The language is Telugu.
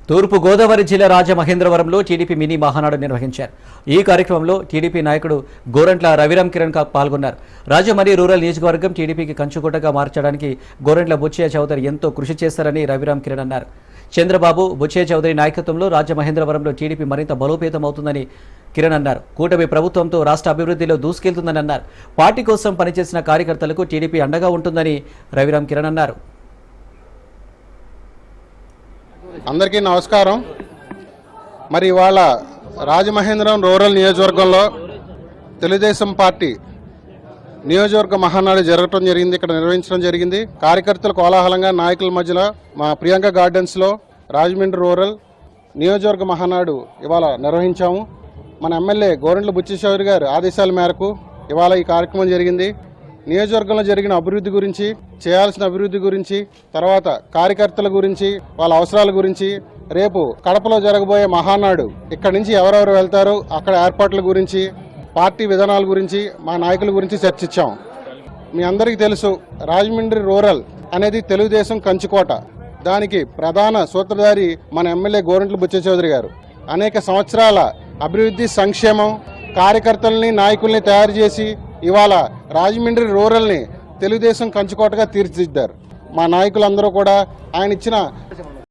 తూర్పు గోదావరి జిల్లా రాజమహేంద్రవరంలో టీడీపీ మినీ మహానాడు నిర్వహించారు. ఈ కార్యక్రమంలో టీడీపీ నాయకుడు గోరంట్ల రవిరామ్ కిరణ్ పాల్గొన్నారు. రాజమండ్రి రూరల్ నియోజకవర్గం టీడీపీకి కంచుకోటగా మార్చడానికి గోరంట్ల బుచ్చయ్య చౌదరి ఎంతో కృషి చేశారని రవిరామ్ కిరణ్ అన్నారు. చంద్రబాబు, బుచ్చయ్య చౌదరి నాయకత్వంలో రాజమహేంద్రవరంలో టీడీపీ మరింత బలోపేతమవుతుందని కిరణ్ అన్నారు. కూటమి ప్రభుత్వంతో రాష్ట్ర అభివృద్ధిలో దూసుకెళ్తుందని అన్నారు. పార్టీ కోసం పనిచేసిన కార్యకర్తలకు టీడీపీ అండగా ఉంటుందని రవిరామ్ కిరణ్ అన్నారు. అందరికీ నమస్కారం. మరి ఇవాళ రాజమహేంద్రవరం రూరల్ నియోజకవర్గంలో తెలుగుదేశం పార్టీ నియోజకవర్గ మహానాడు జరగటం జరిగింది. ఇక్కడ నిర్వహించడం జరిగింది. కార్యకర్తలు కోలాహలంగా నాయకుల మధ్యలో మా ప్రియాంక గార్డెన్స్లో రాజమండ్రి రూరల్ నియోజకవర్గ మహానాడు ఇవాళ నిర్వహించాము. మన ఎమ్మెల్యే గోరంట్ల బుచ్చయ్య చౌదరి గారు ఆదేశాల మేరకు ఇవాళ ఈ కార్యక్రమం జరిగింది. నియోజకవర్గంలో జరిగిన అభివృద్ధి గురించి, చేయాల్సిన అభివృద్ధి గురించి, తర్వాత కార్యకర్తల గురించి, వాళ్ళ అవసరాల గురించి, రేపు కడపలో జరగబోయే మహానాడు ఇక్కడి నుంచి ఎవరెవరు వెళ్తారో అక్కడ ఏర్పాట్ల గురించి, పార్టీ విధానాల గురించి, మా నాయకుల గురించి చర్చించాం. మీ అందరికీ తెలుసు, రాజమండ్రి రూరల్ అనేది తెలుగుదేశం కంచుకోట. దానికి ప్రధాన సూత్రధారి మన ఎమ్మెల్యే గోరంట్ల బుచ్చయ్య చౌదరి గారు. అనేక సంవత్సరాల అభివృద్ధి, సంక్షేమం, కార్యకర్తల్ని, నాయకుల్ని తయారు చేసి ఇవాళ రాజమండ్రి రూరల్ని తెలుగుదేశం కంచుకోటగా తీర్చిదిద్దారు. మా నాయకులందరూ కూడా ఆయన ఇచ్చిన